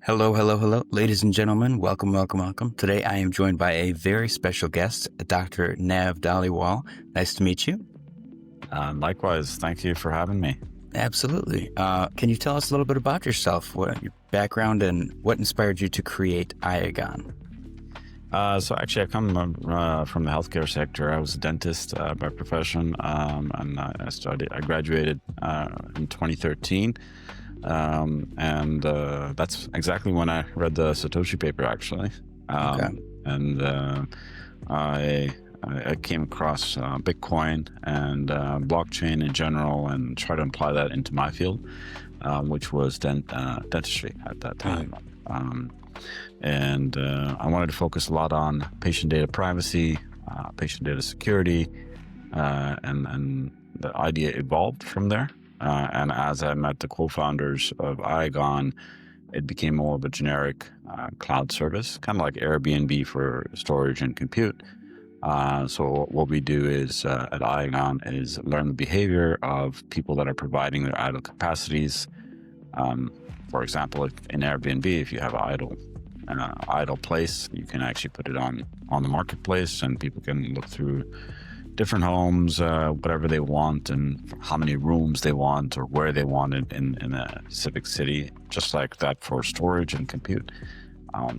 Hello, hello, hello, ladies and gentlemen. Welcome, welcome, welcome. Today I am joined by a very special guest, Dr. Nav Dhaliwal. Nice to meet you. Likewise, thank you for having me. Absolutely. Can you tell us a little bit about yourself, what your background, and what inspired you to create Iagon? So actually, I come from the healthcare sector. I was a dentist by profession, and I graduated in 2013. That's exactly when I read the Satoshi paper, actually. And I came across Bitcoin and blockchain in general, and tried to apply that into my field, which was dentistry at that time. I wanted to focus a lot on patient data privacy, patient data security, and the idea evolved from there. And as I met the co-founders of Igon, it became more of a generic cloud service, kind of like Airbnb for storage and compute. So what we do is at Iagon is learn the behavior of people that are providing their idle capacities. For example, in Airbnb, if you have an idle place, you can actually put it on the marketplace, and people can look through different homes, whatever they want, and how many rooms they want, or where they want it in a specific city, just like that for storage and compute.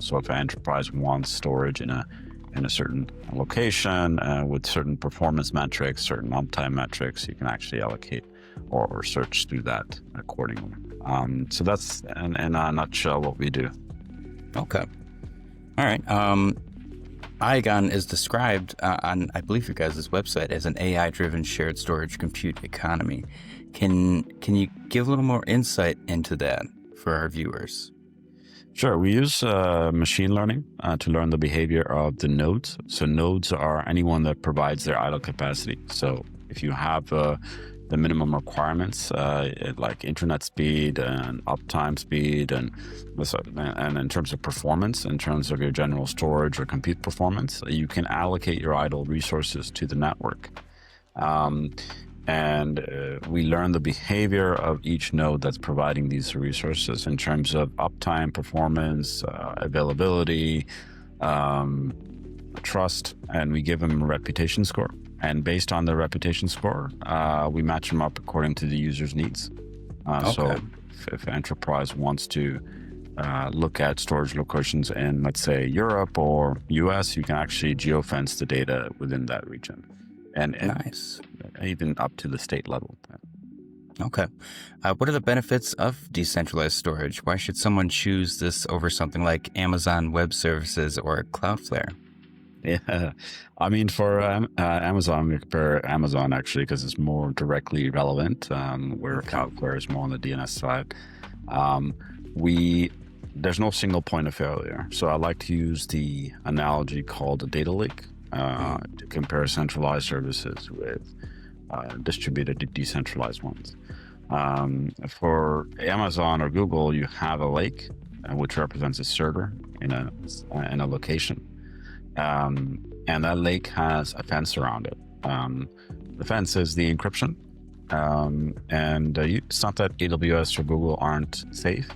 So if an enterprise wants storage in a certain location with certain performance metrics, certain uptime metrics, you can actually allocate or search through that accordingly. So that's in a nutshell what we do. Okay. All right. Igon is described on, I believe, your guys' website as an AI-driven shared storage compute economy. Can you give a little more insight into that for our viewers? Sure. We use machine learning to learn the behavior of the nodes. So nodes are anyone that provides their idle capacity. So if you have the minimum requirements, like internet speed and uptime speed, and in terms of performance, in terms of your general storage or compute performance, you can allocate your idle resources to the network. We learn the behavior of each node that's providing these resources in terms of uptime, performance, availability, trust, and we give them a reputation score. And based on the reputation score, we match them up according to the user's needs. So if an enterprise wants to look at storage locations in, let's say, Europe or US, you can actually geofence the data within that region. And Nice. Even up to the state level. Okay. What are the benefits of decentralized storage? Why should someone choose this over something like Amazon Web Services or Cloudflare? Yeah, I mean, for Amazon, we compare Amazon actually because it's more directly relevant, where Cloudflare is more on the DNS side. There's no single point of failure. So I like to use the analogy called a data lake to compare centralized services with distributed to decentralized ones. For Amazon or Google, you have a lake, which represents a server in a location. And that lake has a fence around it. The fence is the encryption. It's not that AWS or Google aren't safe.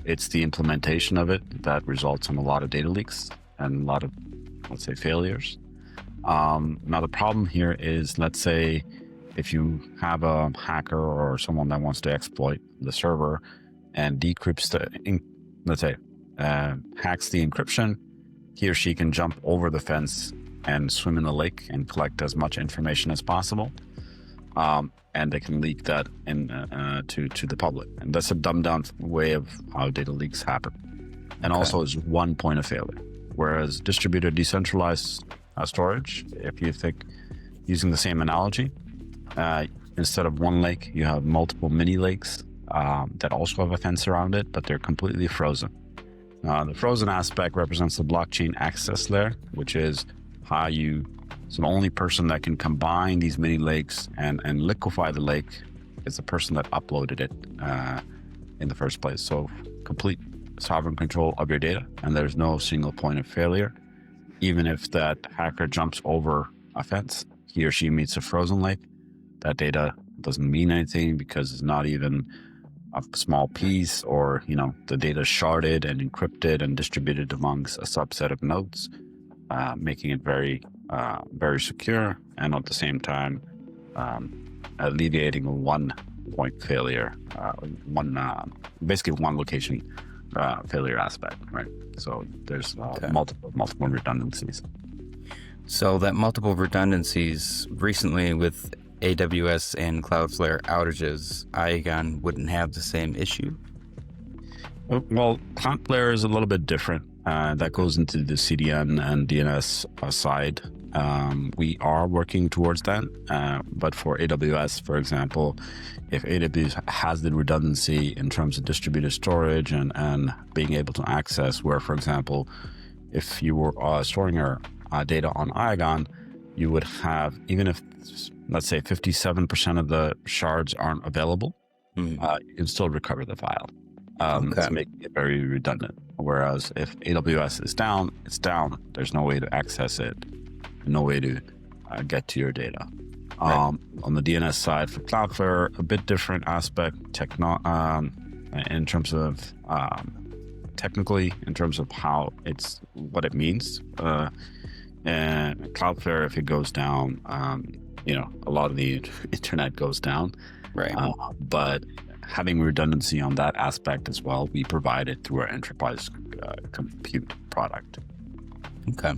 It's the implementation of it that results in a lot of data leaks and a lot of, let's say, failures. Now, the problem here is, let's say, if you have a hacker or someone that wants to exploit the server and decrypts hacks the encryption, he or she can jump over the fence and swim in the lake and collect as much information as possible. And they can leak that to the public. And that's a dumbed down way of how data leaks happen. And also is one point of failure. Whereas distributed decentralized storage, if you think using the same analogy, instead of one lake, you have multiple mini lakes that also have a fence around it, but they're completely frozen. The frozen aspect represents the blockchain access layer, which is so the only person that can combine these mini lakes and liquefy the lake is the person that uploaded it in the first place. So complete sovereign control of your data, and there's no single point of failure. Even if that hacker jumps over a fence, he or she meets a frozen lake, that data doesn't mean anything because it's not even a small piece, or the data sharded and encrypted and distributed amongst a subset of nodes, making it very very secure, and at the same time alleviating one point failure, basically one location failure aspect, right? So there's multiple redundancies. So that multiple redundancies recently with AWS and Cloudflare outages, Iagon wouldn't have the same issue? Well, Cloudflare is a little bit different. That goes into the CDN and DNS side. We are working towards that. But for AWS, for example, if AWS has the redundancy in terms of distributed storage and being able to access, where, for example, if you were storing your data on Iagon, you would have, even if, let's say, 57% of the shards aren't available, you can still recover the file. To make it very redundant. Whereas if AWS is down, it's down. There's no way to access it, no way to get to your data. Right. On the DNS side for Cloudflare, a bit different aspect in terms of technically, in terms of what it means. And Cloudflare, if it goes down, a lot of the internet goes down. Right. But having redundancy on that aspect as well, we provide it through our enterprise compute product. Okay.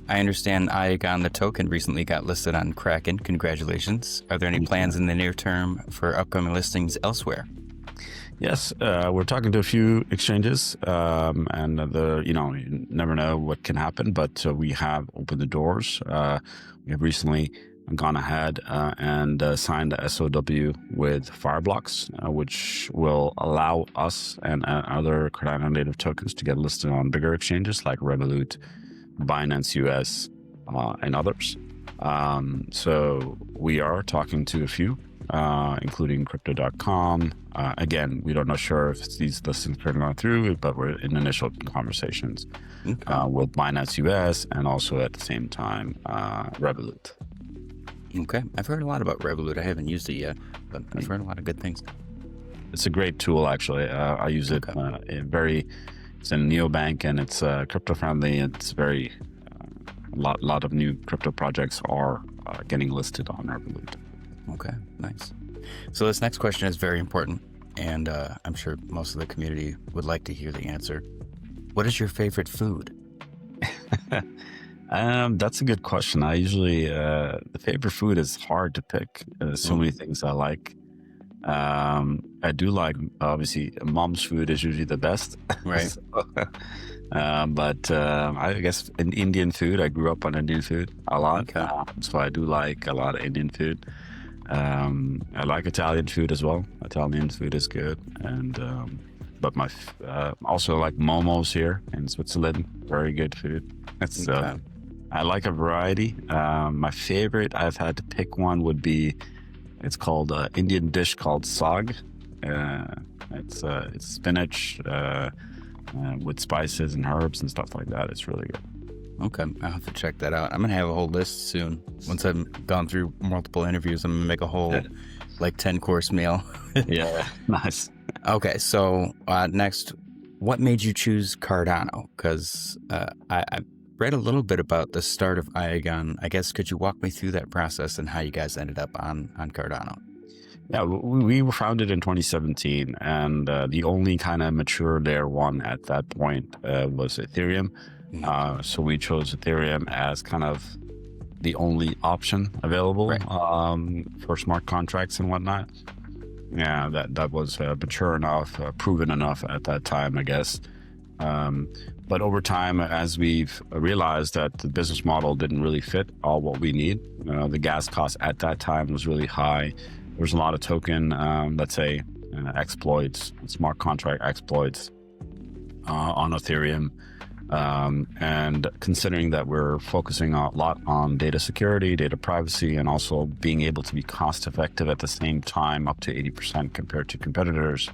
I understand Iagon, the token, recently got listed on Kraken. Congratulations. Are there any plans in the near term for upcoming listings elsewhere? Yes, we're talking to a few exchanges, and you never know what can happen, but we have opened the doors. We have recently gone ahead and signed a SOW with Fireblocks, which will allow us and other Cardano native tokens to get listed on bigger exchanges like Revolut, Binance US, and others. So we are talking to a few, including Crypto.com. Again, we don't know sure if these listings are going through, but we're in initial conversations with Binance US and also at the same time Revolut. Okay. I've heard a lot about Revolut. I haven't used it yet, but I've heard a lot of good things. It's a great tool, actually. I use it it's a neobank, and it's crypto friendly. It's very, a lot of new crypto projects are getting listed on Revolut. Okay, nice. So this next question is very important, and I'm sure most of the community would like to hear the answer. What is your favorite food? That's a good question. I usually, the favorite food is hard to pick. There's so many things I like. I do like, obviously, mom's food is usually the best. Right. But I guess in Indian food, I grew up on Indian food a lot. Okay. So I do like a lot of Indian food. I like Italian food as well. Italian food is good. And but also like momos here in Switzerland. Very good food. It's I like a variety. My favorite, I've had to pick one, would be, it's called an Indian dish called saag. It's spinach with spices and herbs and stuff like that. It's really good. Okay, I'll have to check that out. I'm going to have a whole list soon. Once I've gone through multiple interviews, I'm going to make a whole 10-course meal. Yeah, nice. Okay, so next, what made you choose Cardano? Because I read a little bit about the start of Iagon. I guess, could you walk me through that process and how you guys ended up on Cardano? Yeah, we were founded in 2017, and the only kind of mature layer one at that point was Ethereum. So we chose Ethereum as kind of the only option available for smart contracts and whatnot. Yeah, that was mature enough, proven enough at that time, I guess. But over time, as we've realized that the business model didn't really fit all what we need, the gas cost at that time was really high. There was a lot of token, let's say, exploits, smart contract exploits on Ethereum. And considering that we're focusing a lot on data security, data privacy, and also being able to be cost effective at the same time, up to 80% compared to competitors,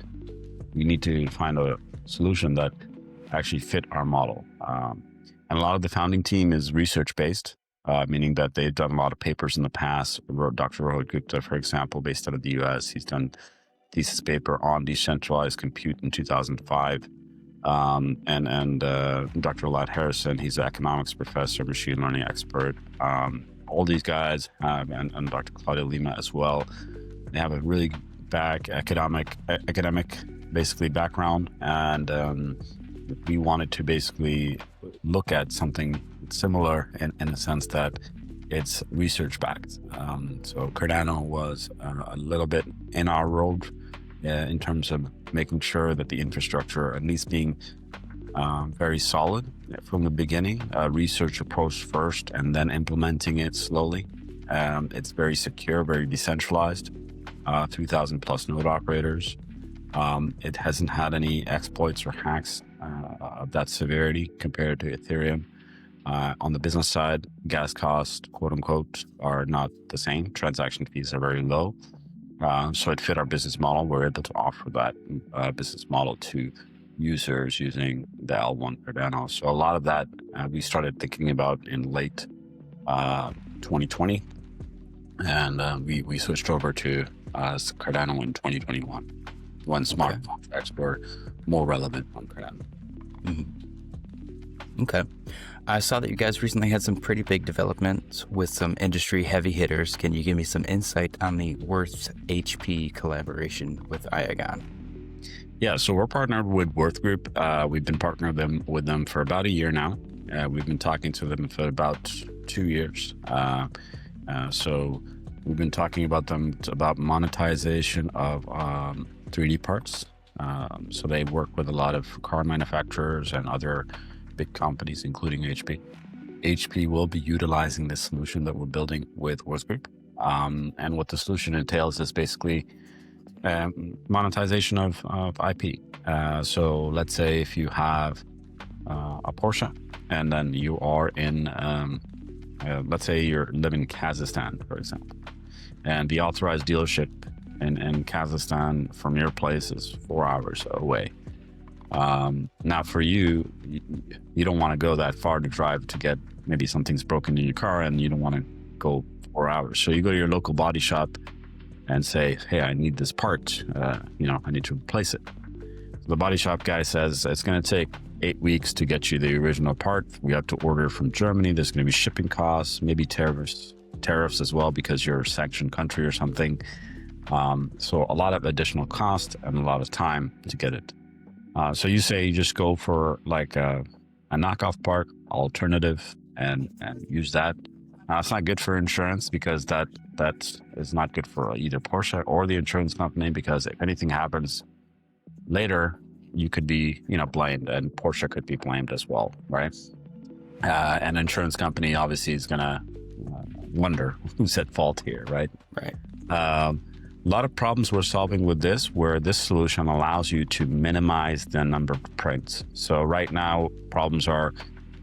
we need to find a solution that actually fit our model. And a lot of the founding team is research based, meaning that they've done a lot of papers in the past. Dr. Rohit Gupta, for example, based out of the US, he's done thesis paper on decentralized compute in 2005. And Dr. Lad Harrison, he's an economics professor, machine learning expert. All these guys and Dr. Claudia Lima as well. They have a really academic basically background, and we wanted to basically look at something similar in the sense that it's research backed. So Cardano was a little bit in our road in terms of making sure that the infrastructure at least being very solid from the beginning, research approach first and then implementing it slowly. It's very secure, very decentralized, 3,000 plus node operators. It hasn't had any exploits or hacks of that severity compared to Ethereum. On the business side, gas costs, quote unquote, are not the same. Transaction fees are very low. So it fit our business model. We're able to offer that business model to users using the L1 Cardano. So a lot of that we started thinking about in late 2020, and we switched over to Cardano in 2021 when smart contracts were more relevant on Cardano. Mm-hmm. Okay. I saw that you guys recently had some pretty big developments with some industry heavy hitters. Can you give me some insight on the Worth HP collaboration with Iagon? Yeah, so we're partnered with Worth Group. We've been partnered with them for about a year now. We've been talking to them for about 2 years. So we've been talking about monetization of 3D parts. So they work with a lot of car manufacturers and other big companies, including HP. HP will be utilizing this solution that we're building with Worth Group. And what the solution entails is basically monetization of IP. So let's say if you have a Porsche and then you are in, let's say you live in Kazakhstan, for example, and the authorized dealership in Kazakhstan from your place is 4 hours away. Now for you don't want to go that far to drive to get maybe something's broken in your car and you don't want to go 4 hours. So you go to your local body shop and say, hey, I need this part, I need to replace it. So the body shop guy says it's going to take 8 weeks to get you the original part. We have to order from Germany. There's going to be shipping costs, maybe tariffs as well because you're a sanctioned country or something. So a lot of additional cost and a lot of time to get it. So you say you just go for like a knockoff part alternative and use that. It's not good for insurance because that is not good for either Porsche or the insurance company, because if anything happens later, you could be blamed, and Porsche could be blamed as well, right? An insurance company obviously is gonna wonder who's at fault here, right? Right. A lot of problems we're solving with this, where this solution allows you to minimize the number of prints. So right now, problems are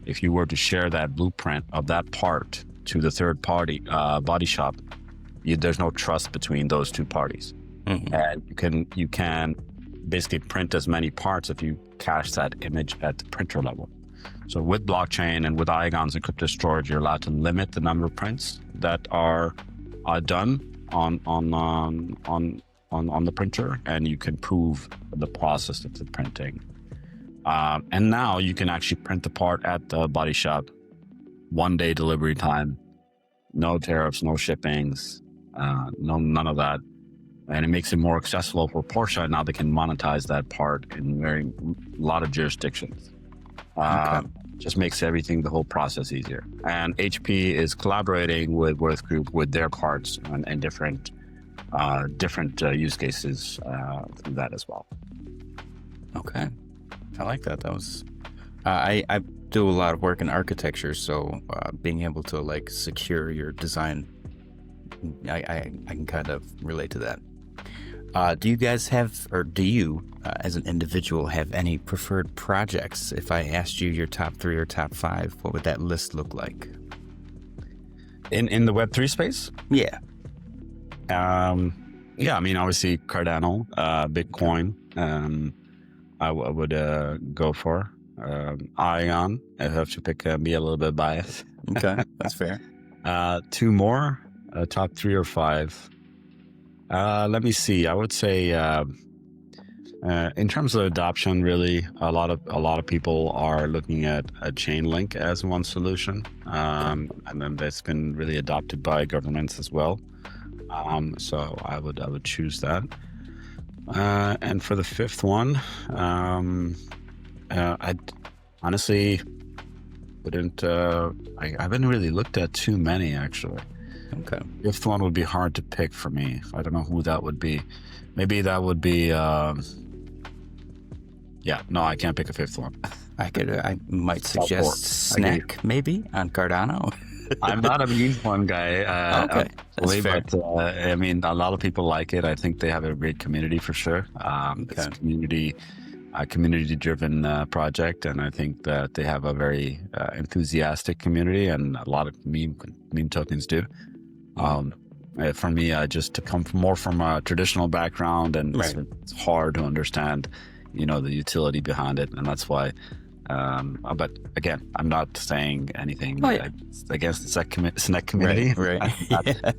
if you were to share that blueprint of that part to the third party body shop, there's no trust between those two parties. Mm-hmm. And you can basically print as many parts if you cache that image at the printer level. So with blockchain and with Iagon's encrypted storage, you're allowed to limit the number of prints that are done on the printer, and you can prove the process of the printing. And now you can actually print the part at the body shop, 1 day delivery time, no tariffs, no shippings, none of that. And it makes it more accessible for Porsche. Now they can monetize that part in a lot of jurisdictions. Just makes everything, the whole process easier. And HP is collaborating with Worth Group with their parts and different use cases through that as well. Okay, I like that. That was I do a lot of work in architecture, so being able to like secure your design, I can kind of relate to that. Do you guys have, or do you, as an individual, have any preferred projects? If I asked you your top 3 or top 5, what would that list look like? In the Web3 space? Yeah. Yeah, I mean, obviously Cardano, Bitcoin, I would go for. Igon, I have to pick be a little bit biased. Okay, that's fair. 2 more, top 3 or 5. Let me see. I would say in terms of adoption, really, a lot of people are looking at a chain link as one solution, and then that's been really adopted by governments as well. So I would choose that. And for the fifth one, I honestly wouldn't. I haven't really looked at too many actually. Okay. Fifth one would be hard to pick for me. I don't know who that would be. Maybe that would be. Yeah, no, I can't pick a fifth one. I might suggest Snack maybe on Cardano. I'm not a meme one guy. Okay, that's fair. But I mean, a lot of people like it. I think they have a great community for sure. It's a community-driven project, and I think that they have a very enthusiastic community, and a lot of meme tokens do. For me, I just come more from a traditional background, and it's hard to understand, the utility behind it, and that's why. But again, I'm not saying anything against the SNEC community. Right. Yeah.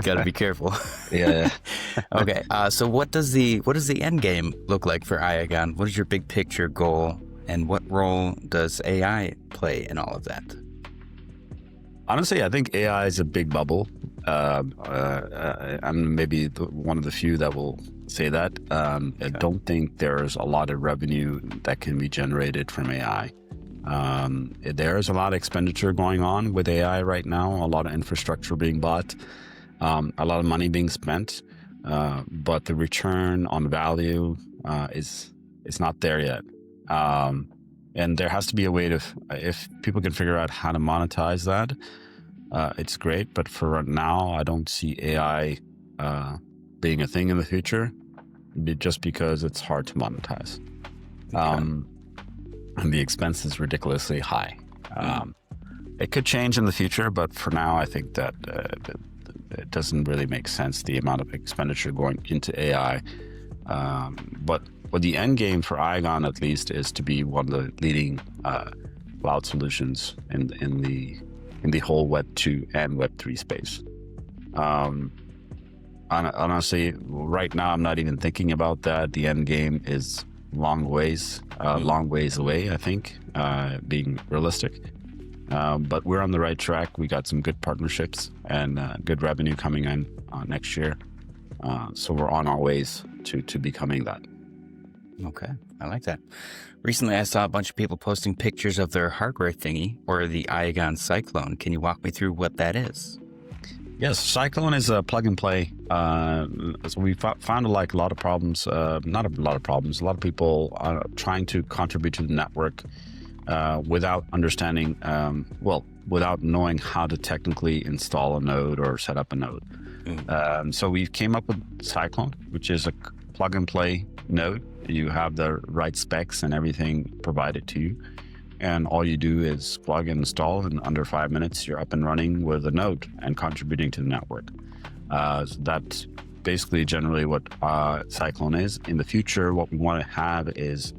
Got to be careful. Yeah. Okay. So what does the end game look like for Iagon? What is your big picture goal, and what role does AI play in all of that? Honestly, I think AI is a big bubble. I'm maybe one of the few that will say that. I don't think there's a lot of revenue that can be generated from AI. There's a lot of expenditure going on with AI right now, a lot of infrastructure being bought, a lot of money being spent, but the return on value is not there yet. And there has to be a way to, if people can figure out how to monetize that, it's great. But for right now, I don't see AI being a thing in the future, just because it's hard to monetize. And the expense is ridiculously high. It could change in the future, but for now, I think that it doesn't really make sense, the amount of expenditure going into AI. But the end game for Igon, at least, is to be one of the leading cloud solutions in the whole Web 2 and Web 3 space. Honestly, right now, I'm not even thinking about that. The end game is long ways away, I think, being realistic. But we're on the right track. We got some good partnerships and good revenue coming in next year. So we're on our ways to becoming that. Okay, I like that. Recently, I saw a bunch of people posting pictures of their hardware thingy, or the Iagon Cyclone. Can you walk me through what that is? Yes, Cyclone is a plug and play. So we found a lot of problems, not a lot of problems. A lot of people are trying to contribute to the network without understanding, without knowing how to technically install a node or set up a node. So we came up with Cyclone, which is a plug and play node. You have the right specs and everything provided to you. And all you do is plug and install, and under 5 minutes, you're up and running with a node and contributing to the network. So that's basically generally what Cyclone is. In the future, what we want to have is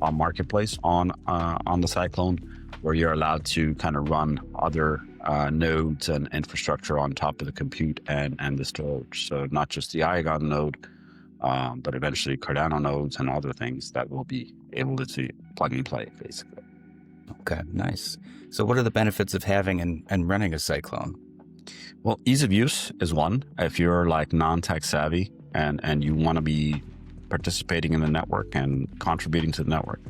a marketplace on the Cyclone, where you're allowed to kind of run other nodes and infrastructure on top of the compute and the storage. So not just the Iagon node, but eventually Cardano nodes and other things that will be able to plug and play, basically. Okay, nice. So what are the benefits of having and running a Cyclone? Well, ease of use is one. If you're like non-tech savvy and you want to be participating in the network and contributing to the network,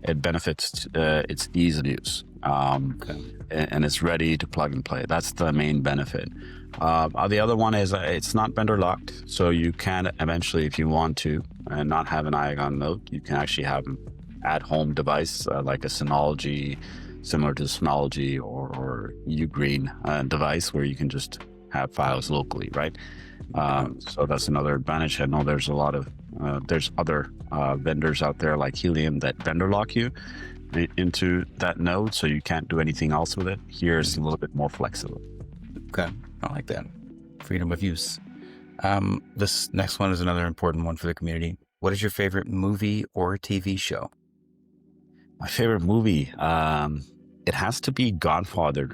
it benefits its ease of use. And it's ready to plug and play. That's the main benefit. The other one is it's not vendor locked. So you can eventually, if you want to, and not have an Iagon node, you can actually have an at-home device like a Synology, similar to Synology or Ugreen device, where you can just have files locally, right? So that's another advantage. I know there's a lot of there's other vendors out there like Helium that vendor lock you into that node, so you can't do anything else with it. Here it's a little bit more flexible. Okay, I like that. Freedom of use. This next one is another important one for the community. What is your favorite movie or TV show? My favorite movie, it has to be Godfather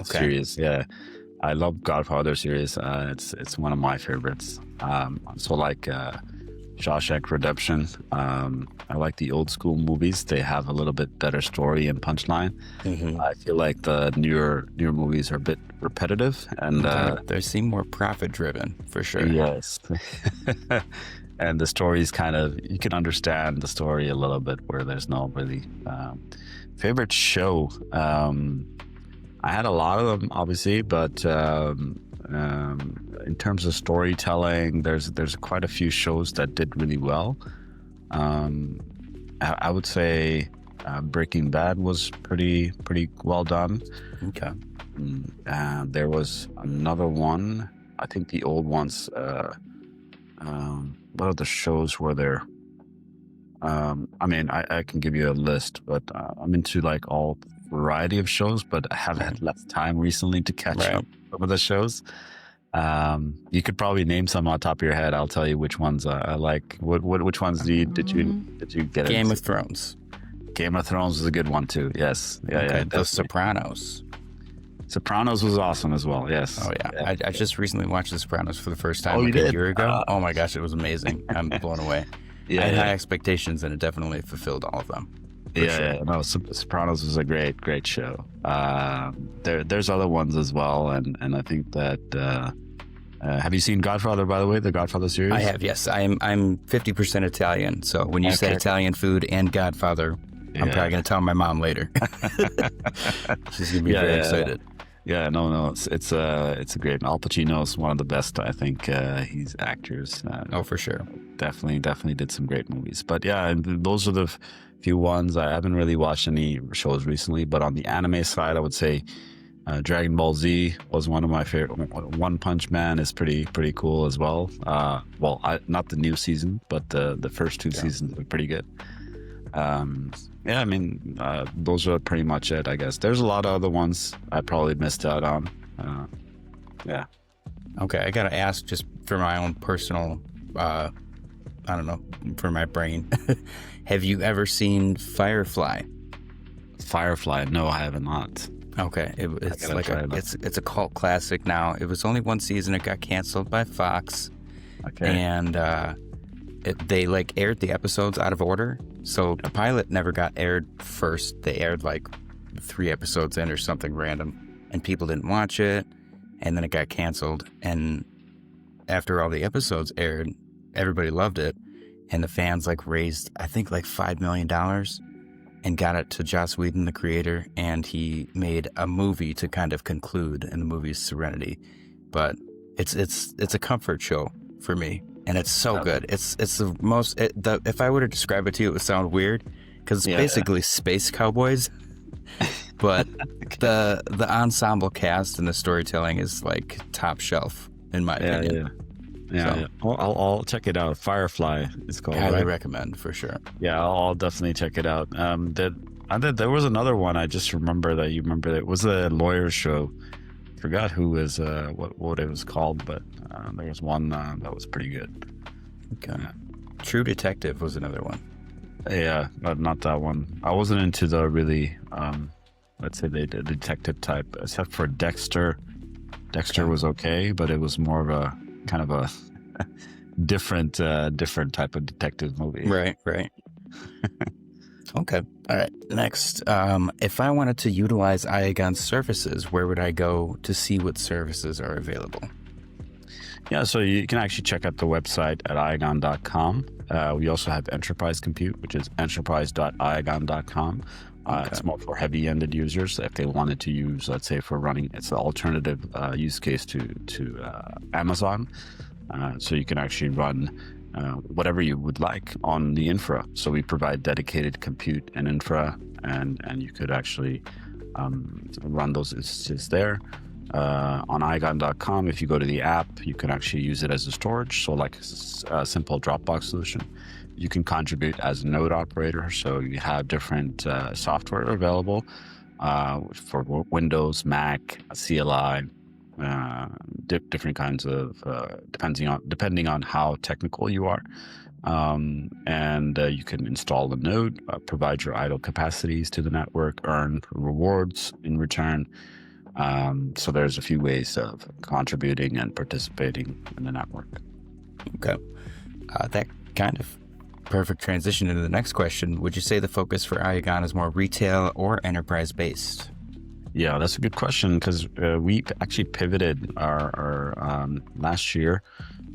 series. Yeah, I love Godfather series. It's one of my favorites. So like Shawshank Redemption. I like the old school movies. They have a little bit better story and punchline. Mm-hmm. I feel like the newer movies are a bit repetitive, and They seem more profit driven for sure. yes, and the story is kind of, you can understand the story a little bit where there's no really favorite show. I had a lot of them, obviously, but in terms of storytelling, there's quite a few shows that did really well. I would say Breaking Bad was pretty well done. Okay. There was another one. I think the old ones. What other shows were there? I mean, I can give you a list, but I'm into like all variety of shows, but I haven't had less time recently to catch up some of the shows. You could probably name some on top of your head. I'll tell you which ones I like. Which ones did you get? Game of Thrones. Game of Thrones is a good one too. Yes. Yeah. Okay. Yeah. The Sopranos. Sopranos was awesome as well. Yes. Oh yeah. I just recently watched The Sopranos for the first time you a did? year ago. Oh my gosh, it was amazing. I'm blown away. I had high expectations, and it definitely fulfilled all of them. Yeah. No, Sopranos was a great show. There's other ones as well, and I think that. Have you seen Godfather, by the way, the Godfather series? I have, yes. I'm 50% Italian, so when you say Italian food and Godfather, I'm probably going to tell my mom later. She's going to be very excited. Yeah, no, it's a great. Al Pacino is one of the best. I think he's actors. Oh, for sure. Definitely did some great movies. But yeah, those are the few ones. I haven't really watched any shows recently, but on the anime side, I would say Dragon Ball Z was one of my favorite. One Punch Man is pretty cool as well. Not the new season, but the first two seasons were pretty good. I mean, those are pretty much it, I guess. There's a lot of other ones I probably missed out on. Yeah. Okay, I gotta ask, just for my own personal, I don't know, for my brain. Have you ever seen Firefly? Firefly? No, I have not. Okay, it's like it's a cult classic now. It was only one season. It got canceled by Fox. Okay. And they like aired the episodes out of order. So the pilot never got aired first. They aired like 3 episodes in or something random, and people didn't watch it. And then it got canceled. And after all the episodes aired, everybody loved it, and the fans like raised, I think, like $5 million. And got it to Joss Whedon, the creator, and he made a movie to kind of conclude, and the movie is Serenity. But it's a comfort show for me, and it's so good. It's the most. If I were to describe it to you, it would sound weird because it's basically space cowboys. But the ensemble cast and the storytelling is like top shelf in my opinion. Yeah. I'll check it out. Firefly is called. Highly recommend for sure. Yeah, I'll definitely check it out. There was another one I just remember that you remember. It was a lawyer show. Forgot who was what it was called, but there was one that was pretty good. Okay. True Detective was another one. Yeah, but not that one. I wasn't into the really let's say the detective type, except for Dexter. Dexter was okay, but it was more of a kind of a different type of detective movie. Right. Okay. All right. Next, if I wanted to utilize Iagon's services, where would I go to see what services are available? Yeah, so you can actually check out the website at iagon.com. We also have Enterprise Compute, which is enterprise.iagon.com. It's more for heavy-ended users if they wanted to use, let's say, for running. It's an alternative use case to Amazon. So you can actually run whatever you would like on the infra. So we provide dedicated compute and infra, and you could actually run those instances there. On Igon.com, if you go to the app, you can actually use it as a storage. So like a simple Dropbox solution. You can contribute as a node operator. So you have different software available for Windows, Mac, CLI, different kinds of, depending on how technical you are. And you can install the node, provide your idle capacities to the network, earn rewards in return. So there's a few ways of contributing and participating in the network. Okay. That kind of perfect transition into the next question. Would you say the focus for Iagon is more retail or enterprise based? Yeah, that's a good question, because we actually pivoted our last year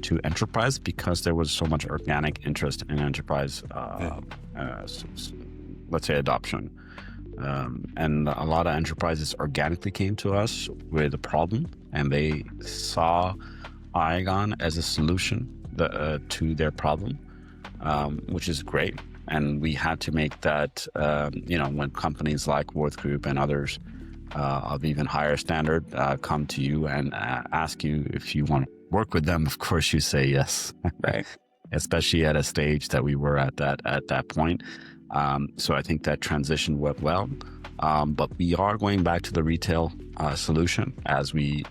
to enterprise because there was so much organic interest in enterprise, let's say, adoption. And a lot of enterprises organically came to us with a problem, and they saw Iagon as a solution to their problem, which is great. And we had to make that, when companies like Worth Group and others of even higher standard come to you and ask you if you want to work with them, of course you say yes, Right. especially at a stage that we were at that point. So I think that transition went well, but we are going back to the retail solution as we,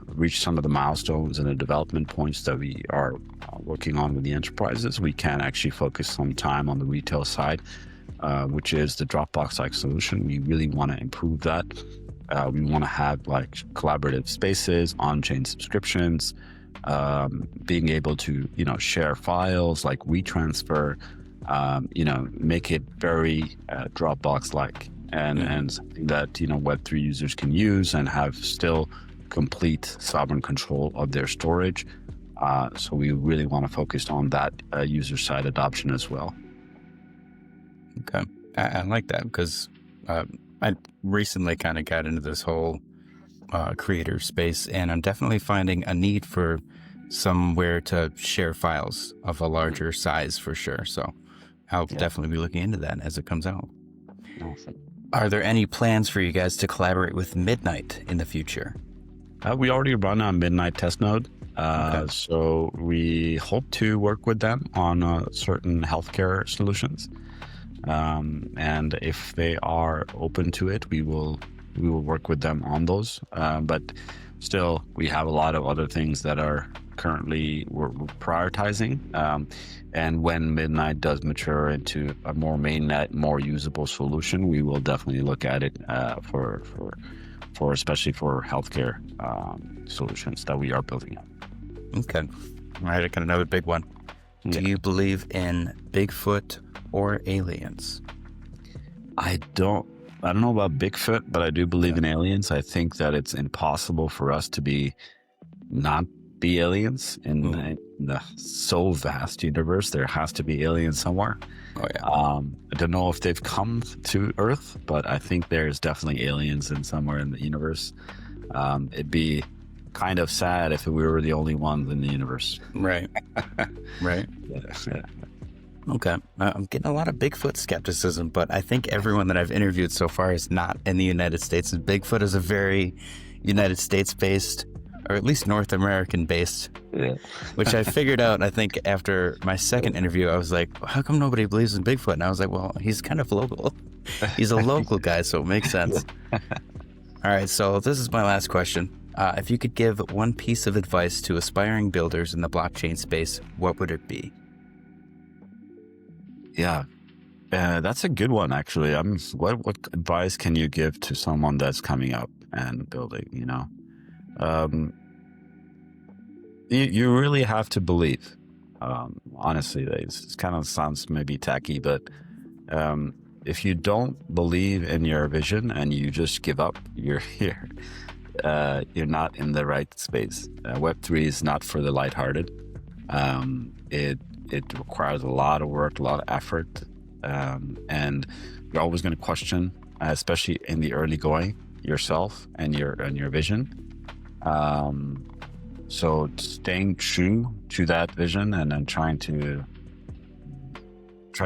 reach some of the milestones and the development points that we are working on with the enterprises. We can actually focus some time on the retail side, which is the Dropbox-like solution. We really want to improve that. We want to have like collaborative spaces, on-chain subscriptions, being able to, share files like WeTransfer, make it very Dropbox-like and something that, Web3 users can use and have still complete sovereign control of their storage. So we really want to focus on that user side adoption as well. Okay. I like that because I recently kind of got into this whole creator space, and I'm definitely finding a need for somewhere to share files of a larger size for sure. So I'll definitely be looking into that as it comes out. Awesome. Are there any plans for you guys to collaborate with Midnight in the future? We already run a Midnight test node. So we hope to work with them on certain healthcare solutions. And if they are open to it, we will work with them on those. But still, we have a lot of other things that are currently we're prioritizing. And when Midnight does mature into a more mainnet, more usable solution, we will definitely look at it for especially for healthcare solutions that we are building up. Okay. All right, I got another big one. Do you believe in Bigfoot or aliens? I don't know about Bigfoot, but I do believe in aliens. I think that it's impossible for us to not be aliens in the so vast universe. There has to be aliens somewhere. Oh yeah. I don't know if they've come to Earth, but I think there's definitely aliens in somewhere in the universe. It'd be kind of sad if we were the only ones in the universe. Right. Right. Yeah. Okay. I'm getting a lot of Bigfoot skepticism, but I think everyone that I've interviewed so far is not in the United States. And Bigfoot is a very United States-based, or at least North American-based, which I figured out, I think, after my second interview. I was like, how come nobody believes in Bigfoot? And I was like, well, he's kind of local. He's a local guy, so it makes sense. All right, so this is my last question. If you could give one piece of advice to aspiring builders in the blockchain space, what would it be? Yeah, that's a good one, actually. What advice can you give to someone that's coming up and building? You really have to believe. Honestly, it kind of sounds maybe tacky, but if you don't believe in your vision and you just give up, you're not in the right space. Web3 is not for the lighthearted. It requires a lot of work, a lot of effort, and you're always going to question, especially in the early going, yourself and your vision. So staying true to that vision and then trying to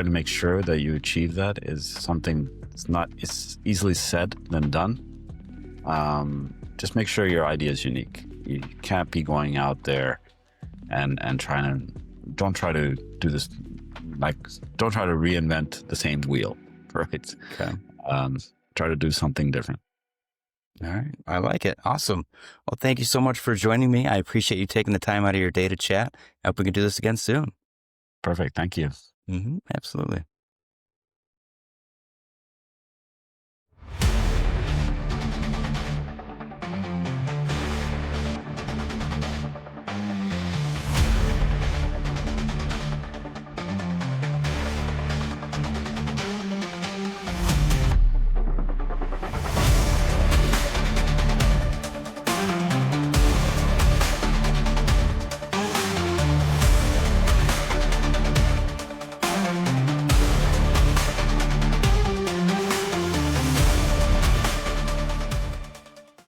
make sure that you achieve that is something it's easily said than done. Just make sure your idea is unique. You can't be going out there and don't try to do this, don't try to reinvent the same wheel, right? Okay. Try to do something different. All right. I like it. Awesome. Well, thank you so much for joining me. I appreciate you taking the time out of your day to chat. I hope we can do this again soon. Perfect. Thank you. Absolutely.